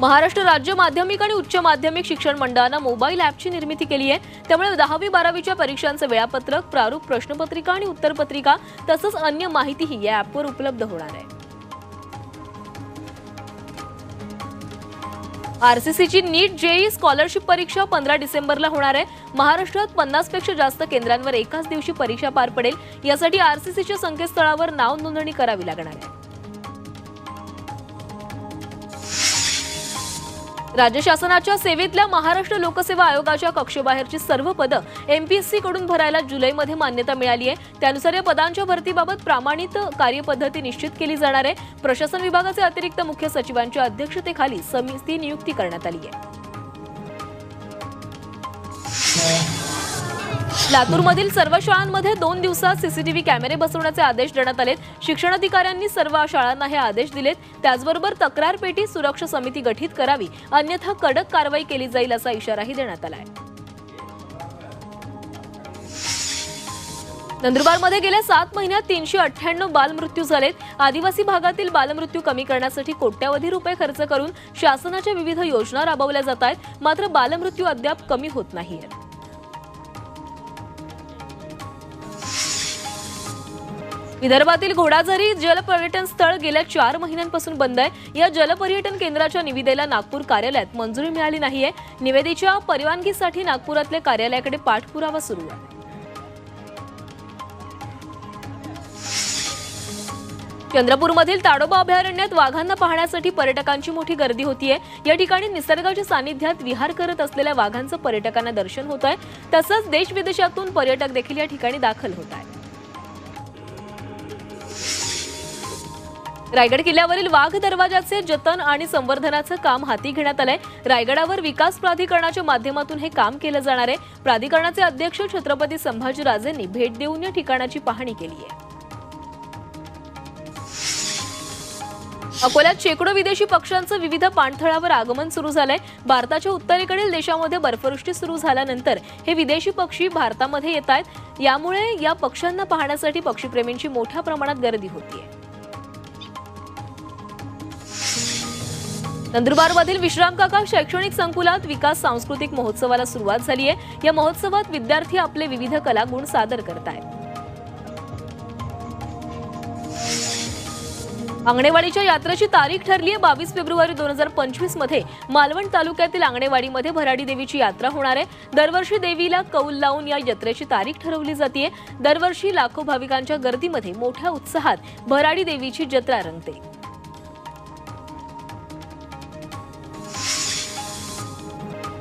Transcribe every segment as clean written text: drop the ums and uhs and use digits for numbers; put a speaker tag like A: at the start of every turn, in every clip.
A: महाराष्ट्र राज्य माध्यमिक आणि उच्च माध्यमिक शिक्षण मंडळानं मोबाईल ॲपची निर्मिती केली आहे। त्यामुळे 10वी-12वीच्या परीक्षांचं वेळापत्रक, प्रारूप प्रश्नपत्रिका आणि उत्तरपत्रिका तसंच अन्य माहितीही या ॲपवर उपलब्ध होणार आहे। आरसीसीची नीट जेईई स्कॉलरशिप परीक्षा 15 डिसेंबरला होणार आहे। महाराष्ट्रात 50 पेक्षा जास्त केंद्रांवर एकाच दिवशी परीक्षा पार पडेल। यासाठी आरसीसीच्या संकेतस्थळावर नाव नोंदणी करावी लागणार आहे। राज्य शासनाच्या सेवेतल्या महाराष्ट्र लोकसेवा आयोगाच्या कक्षेबाहेरची सर्व पदं एमपीएससी कडून भरायला जुलैमध्ये मान्यता मिळाली आहे। त्यानुसार या पदांच्या भरतीबाबत प्रमाणित कार्यपद्धती निश्चित केली जाणार आहे। प्रशासन विभागाचे अतिरिक्त मुख्य सचिवांच्या अध्यक्षतेखाली समिती नियुक्ती करण्यात आली आहे। लातूरमधील सर्व शाळांमध्ये 2 दिवसात सीसीटीव्ही कॅमेरे बसवण्याचे आदेश देण्यात आलेत। शिक्षणाधिकाऱ्यांनी सर्व शाळांना हे आदेश दिलेत। त्याचबरोबर तक्रार पेटी सुरक्षा समिती गठीत करावी, अन्यथा कडक कारवाई केली जाईल असा इशाराही देण्यात आला आहे। नंदुरबारमध्ये गेल्या 7 महिन्यात 398 बालमृत्यू झालेत। आदिवासी भागातील बालमृत्यू कमी करण्यासाठी कोट्यावधी रुपये खर्च करून शासनाच्या विविध योजना राबवल्या जात आहेत, मात्र बालमृत्यू अद्याप कमी होत नाहीत। विदर्भातील घोडाझरी जलपर्यटन स्थळ गेल्या 4 महिन्यांपासून बंद आहे। या जलपर्यटन केंद्राच्या निविदेला नागपूर कार्यालयात मंजुरी मिळाली नाहीये। निविदेच्या परवानगीसाठी नागपुरातल्या कार्यालयाकडे पाठपुरावा सुरू आहे। चंद्रपूरमधील ताडोबा अभयारण्यात वाघांना पाहण्यासाठी पर्यटकांची मोठी गर्दी होतीये। या ठिकाणी निसर्गाच्या सानिध्यात विहार करत असलेल्या वाघांचं पर्यटकांना दर्शन होत आहे। तसंच देश-विदेशातून पर्यटक देखील या ठिकाणी दाखल होत आहेत। रायगड किल्ल्यावरील वाघ दरवाजाचे जतन आणि संवर्धनाचं काम हाती घेण्यात आलंय। रायगडावर विकास प्राधिकरणाच्या माध्यमातून हे काम केलं जाणार आहे। प्राधिकरणाचे अध्यक्ष छत्रपती संभाजीराजेंनी भेट देऊन या ठिकाणाची पाहणी केली आहे। अकोल्यात शेकडो विदेशी पक्ष्यांचं विविध पाणथळावर आगमन सुरू झालंय। भारताच्या उत्तरेकडील देशामध्ये बर्फवृष्टी सुरू झाल्यानंतर हे विदेशी पक्षी भारतामध्ये येत आहेत। यामुळे या पक्ष्यांना पाहण्यासाठी पक्षीप्रेमींची मोठ्या प्रमाणात गर्दी होतीये। नंदुरबारमधील विश्रामकाका शैक्षणिक संकुलात विकास सांस्कृतिक महोत्सवाला सुरुवात झाली आहे। या महोत्सवात विद्यार्थी आपले विविध कलागुण सादर करतायत। आंगणेवाडीच्या यात्रेची तारीख ठरली आहे। 22 फेब्रुवारी 2025 मध्ये मालवण तालुक्यातील आंगणेवाडीमध्ये भराडी देवीची यात्रा होणार आहे। दरवर्षी देवीला कौल लावून या यात्रेची तारीख ठरवली जाते। दरवर्षी लाखो भाविकांच्या गर्दीमध्ये मोठ्या उत्साहात भराडी देवीची जत्रा रंगते।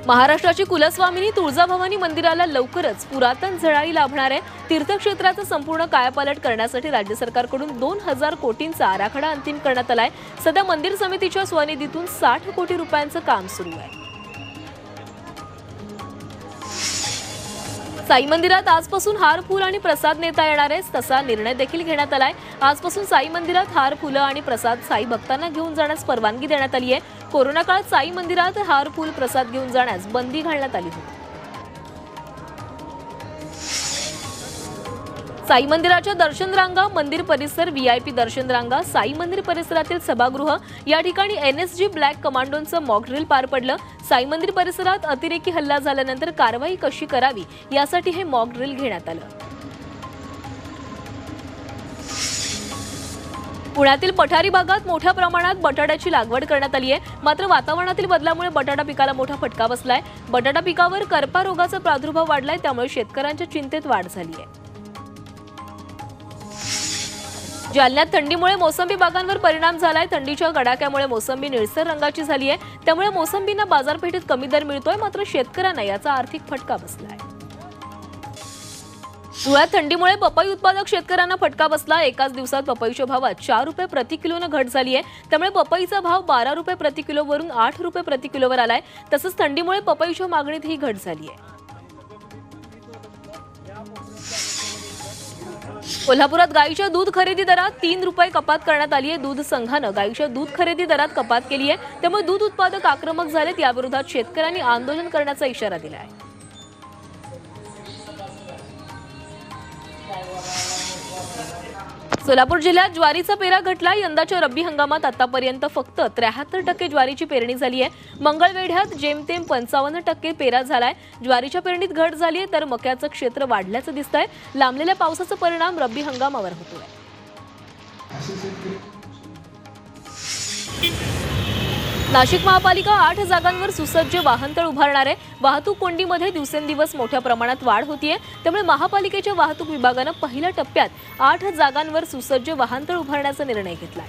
A: महाराष्ट्राची कुलस्वामिनी तुळजाभवानी मंदिराला लवकरच पुरातन झळाळी लाभणार आहे। तीर्थक्षेत्राचा संपूर्ण कायापालट करण्यासाठी राज्य सरकारकडून 2000 कोटींचा आराखडा अंतिम करण्यात आलाय। सध्या मंदिर समितीच्या स्वनिधीतून 60 कोटी रुपयांचं काम सुरू आहे। साई मंदिरात आजपासून हार, फूल आणि प्रसाद नेता येणार आहे, तसा निर्णय देखील घेण्यात आलाय। आजपासून साई मंदिरात हार, फुलं आणि प्रसाद साई भक्तांना घेऊन जाण्यास परवानगी देण्यात आली आहे। कोरोना काळात साई मंदिरात हार, फूल, प्रसाद घेऊन जाण्यास बंदी घालण्यात आली होती। साई मंदिराच्या दर्शन रांगा, मंदिर परिसर, व्हीआयपी दर्शन रांगा, साई मंदिर परिसरातील सभागृह या ठिकाणी एनएसजी ब्लॅक कमांडोंचं मॉक ड्रिल पार पडलं। साई मंदिर परिसरात अतिरेकी हल्ला झाल्यानंतर कारवाई कशी करावी यासाठी हे मॉक ड्रिल घेण्यात आलं। पुण्यातील पठारी भागात मोठ्या प्रमाणात बटाट्याची लागवड करण्यात आली आहे। मात्र वातावरणातील बदलामुळे बटाटा पिकाला मोठा फटका बसलाय। बटाटा पिकावर करपा रोगाचा प्रादुर्भाव वाढलाय, त्यामुळे शेतकऱ्यांच्या चिंतेत वाढ झाली आहे। जालन्यात थंडीमुळे मोसंबी बागांवर परिणाम झालाय। थंडीच्या कडाक्यामुळे मोसंबी निळसर रंगाची झाली आहे। त्यामुळे मोसंबींना बाजारपेठेत कमी दर मिळतोय, मात्र शेतकऱ्यांना याचा आर्थिक फटका बसलाय। धुळ्यात थंडीमुळे पपई उत्पादक शेतकऱ्यांना फटका बसला। एकाच दिवसात पपईच्या भावात 4 रुपये प्रति किलोने घट झाली आहे। त्यामुळे पपईचा भाव 12 रुपये प्रति किलोवरून 8 रुपये प्रति किलोवर आलाय। तसंच थंडीमुळे पपईच्या मागणीतही घट झाली आहे। कोल्हापुरात गाईच्या दूध खरेदी दरात 3 रुपये कपात करण्यात आली आहे। दूध संघानं गाईच्या दूध खरेदी दरात कपात केली आहे। त्यामुळे दूध उत्पादक आक्रमक झालेत। याविरोधात शेतकऱ्यांनी आंदोलन करण्याचा इशारा दिला आहे। सोलापूर जिल्ह्यात ज्वारीचा पेरा घटला। यंदाच्या रब्बी हंगामात आतापर्यंत फक्त 73% ज्वारीची पेरणी झाली आहे। मंगळवेढ्यात जेमतेम 55% पेरा झालाय। ज्वारीच्या पेरणीत घट झाली आहे तर मक्याचं क्षेत्र वाढल्याचं दिसतंय। लांबलेल्या पावसाचा परिणाम रब्बी हंगामावर होतोय। नाशिक महापालिका 8 जागांवर सुसज्ज वाहनतळ उभारणार आहे। वाहतूक कोंडीमध्ये दिवसेंदिवस मोठ्या प्रमाणात वाढ होतीये, त्यामुळे महापालिकेच्या वाहतूक विभागानं पहिल्या टप्प्यात 8 जागांवर सुसज्ज वाहनतळ उभारण्याचा निर्णय घेतलाय।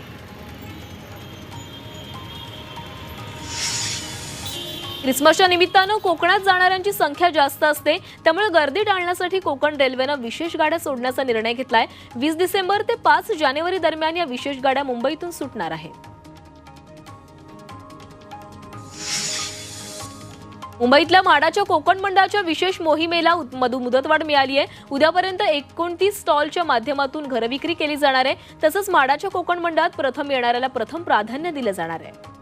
A: ख्रिसमसच्या निमित्तानं कोकणात जाणाऱ्यांची संख्या जास्त असते, त्यामुळे गर्दी टाळण्यासाठी कोकण रेल्वेनं विशेष गाड्या सोडण्याचा निर्णय घेतलाय। 20 डिसेंबर ते 5 जानेवारी दरम्यान या विशेष गाड्या मुंबईतून सुटणार आहेत। मुंबईतल्या म्हाडाच्या कोकण मंडळाच्या विशेष मोहिमेला मुदतवाढ मिळाली आहे। उद्यापर्यंत 29 स्टॉलच्या माध्यमातून घरविक्री केली जाणार आहे। तसंच म्हाडाच्या कोकण मंडळात प्रथम येणाऱ्याला प्रथम प्राधान्य दिलं जाणार आहे।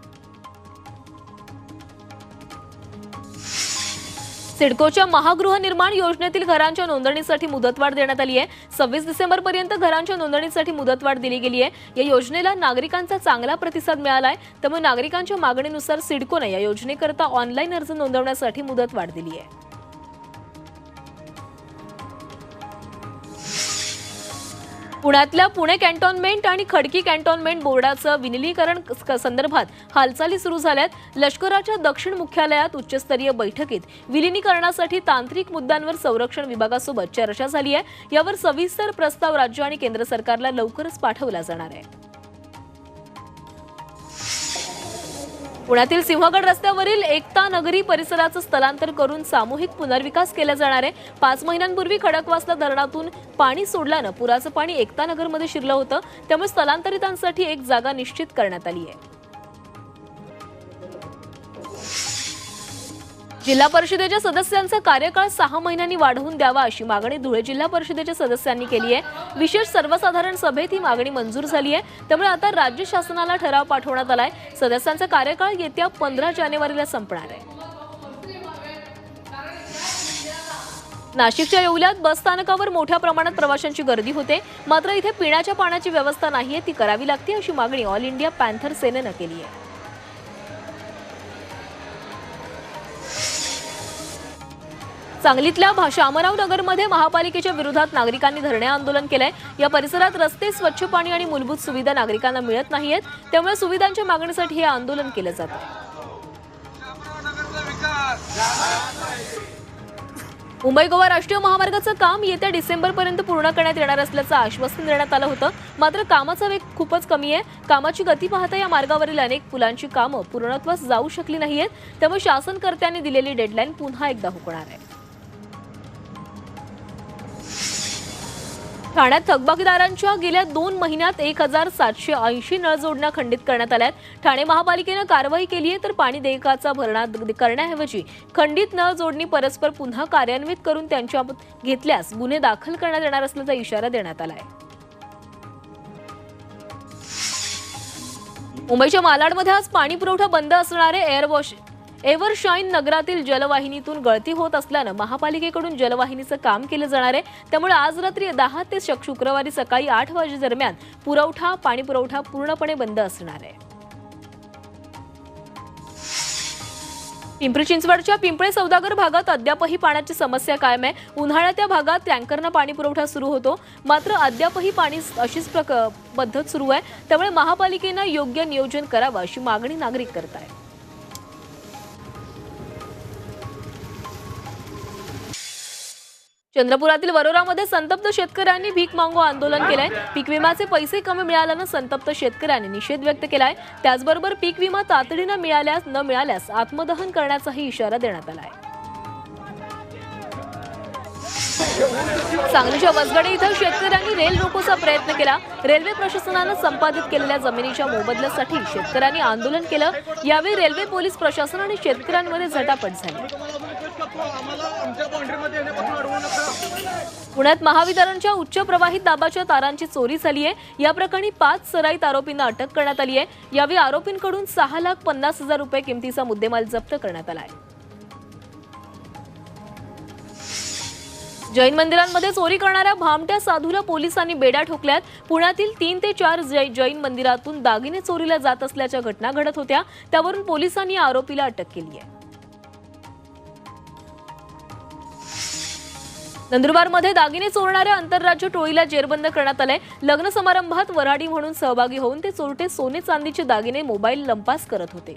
A: सिडकोच्या महागृहनिर्माण योजनेतील घरांच्या नोंदणीसाठी मुदतवाढ देण्यात आली आहे। 26 डिसेंबरपर्यंत घरांच्या नोंदणीसाठी मुदतवाढ दिली गेली आहे। या योजनेला नागरिकांचा चांगला प्रतिसाद मिळालाय, त्यामुळे नागरिकांच्या मागणीनुसार सिडकोने या योजनेकरता ऑनलाईन अर्ज नोंदवण्यासाठी मुदतवाढ दिली आहे। पुण्यातल्या पुणे कॅन्टोन्मेंट आणि खडकी कॅन्टोन्मेंट बोर्डाचं विलीनीकरण संदर्भात हालचाली सुरू झाल्यात। लष्कराच्या दक्षिण मुख्यालयात उच्चस्तरीय बैठकीत विलीनीकरणासाठी तांत्रिक मुद्द्यांवर संरक्षण विभागासोबत चर्चा झाली आहे। यावर सविस्तर प्रस्ताव राज्य आणि केंद्र सरकारला लवकरच पाठवला जाणार आहे। पुण्यातील सिंहगड रस्त्यावरील एकता नगरी परिसराचं स्थलांतर करून सामूहिक पुनर्विकास केला जाणार आहे। 5 महिन्यांपूर्वी खडकवासला धरणातून पाणी सोडल्यानं पुराचं पाणी एकता नगरमध्ये शिरलं होतं, त्यामुळे स्थलांतरितांसाठी एक जागा निश्चित करण्यात आली आहे। जिल्हा परिषदेच्या सदस्यांचा कार्यकाळ 6 महिन्यांनी वाढवून द्यावा अशी मागणी धुळे जिल्हा परिषदेच्या सदस्यांनी केली आहे। विशेष सर्वसाधारण सभेत ही मागणी मंजूर झाली आहे, त्यामुळे आता राज्य शासनाला ठराव पाठवण्यात आलाय। सदस्यांचा कार्यकाळ येत्या 15 जानेवारीला संपणार आहे। नाशिकच्या येवल्यात बस स्थानकावर मोठ्या प्रमाणात प्रवाशांची गर्दी होते, मात्र इथे पिण्याच्या पाण्याची व्यवस्था नाहीये, ती करावी लागते अशी मागणी ऑल इंडिया पॅन्थर सेनेनं केली आहे। सांगलीतल्या शामराव नगरमध्ये महापालिकेच्या विरोधात नागरिकांनी धरणे आंदोलन केलंय। या परिसरात रस्ते, स्वच्छ पाणी आणि मूलभूत सुविधा नागरिकांना मिळत नाहीयेत, त्यामुळे सुविधांच्या मागणीसाठी हे आंदोलन केलं जातं। मुंबई गोवा राष्ट्रीय महामार्गाचं काम येत्या डिसेंबरपर्यंत पूर्ण करण्यात येणार असल्याचं आश्वासन देण्यात आलं होतं, मात्र कामाचा वेग खूपच कमी आहे। कामाची गती पाहता या मार्गावरील अनेक पुलांची कामं पूर्णत्वास जाऊ शकली नाहीयेत, त्यामुळे शासनकर्त्यांनी दिलेली डेडलाईन पुन्हा एकदा हुकणार आहे। ठाण्यात थकबाकीदारांच्या गेल्या 2 महिन्यात 1780 नळ जोडण्या खंडित करण्यात आल्यात। ठाणे महापालिकेनं कारवाई केली आहे, तर पाणी देयकाचा भरणा करण्याऐवजी खंडित नळ जोडणी परस्पर पुन्हा कार्यान्वित करून त्यांच्या घेतल्यास गुन्हे दाखल करण्यात येणार असल्याचा इशारा देण्यात आला आहे। मुंबईच्या मालाडमध्ये आज पाणी पुरवठा बंद असणारे एव्हरशाईन नगरातील जलवाहिनीतून गळती होत असल्यानं महापालिकेकडून जलवाहिनीचं काम केलं जाणार आहे, त्यामुळे आज रात्री 10 ते शुक्रवारी सकाळी 8 वाजेदरम्यान पाणी पुरवठा पूर्णपणे बंद असणार आहे। पिंपरी चिंचवडच्या पिंपळे सौदागर भागात अद्यापही पाण्याची समस्या कायम आहे। उन्हाळ्यात त्या भागात टँकरनं पाणी पुरवठा सुरू होतो, मात्र अद्यापही पाणी अशीच पद्धत सुरू आहे, त्यामुळे महापालिकेनं योग्य नियोजन करावं अशी मागणी नागरिक करत आहेत। चंद्रपुरातील वरोरामध्ये संतप्त शेतकऱ्यांनी भीक मागो आंदोलन केलंय। पीक विम्याचे पैसे कमी मिळाल्यानं संतप्त शेतकऱ्यांनी निषेध व्यक्त केलाय। त्याचबरोबर पीक विमा तातडीनं न मिळाल्यास आत्मदहन करण्याचाही इशारा देण्यात आलाय। सांगलीच्या वसगडे इथं शेतकऱ्यांनी रेल रोकोचा प्रयत्न केला। रेल्वे प्रशासनानं संपादित केलेल्या जमिनीच्या मोबदल्यासाठी शेतकऱ्यांनी आंदोलन केलं। यावेळी रेल्वे पोलीस प्रशासन आणि शेतकऱ्यांमध्ये झटापट झाली। पुण्यात महावितरणच्या उच्च प्रवाहित दाबाच्या तारांची चोरी झाली आहे। या प्रकरणी 5 सराईत आरोपींना अटक करण्यात आली आहे। यावेळी आरोपींकडून 6,50,000 रुपये किमतीचा मुद्देमाल जप्त करण्यात आला आहे। जैन मंदिरांमध्ये चोरी करणाऱ्या भामट्या साधूला पोलिसांनी बेड्या ठोकल्यात. पुण्यातील 3 ते 4 जैन मंदिरातून दागिने चोरीला जात असल्याच्या घटना घडत होत्या. त्यावरून पोलिसांनी या आरोपीला अटक केली आहे. नंदुरबारमध्ये दागिने चोरणाऱ्या आंतरराज्य टोळीला जेरबंद करण्यात आलंय. लग्न समारंभात वऱ्हाडी म्हणून सहभागी होऊन ते चोरटे सोने चांदीचे दागिने मोबाईल लंपास करत होते.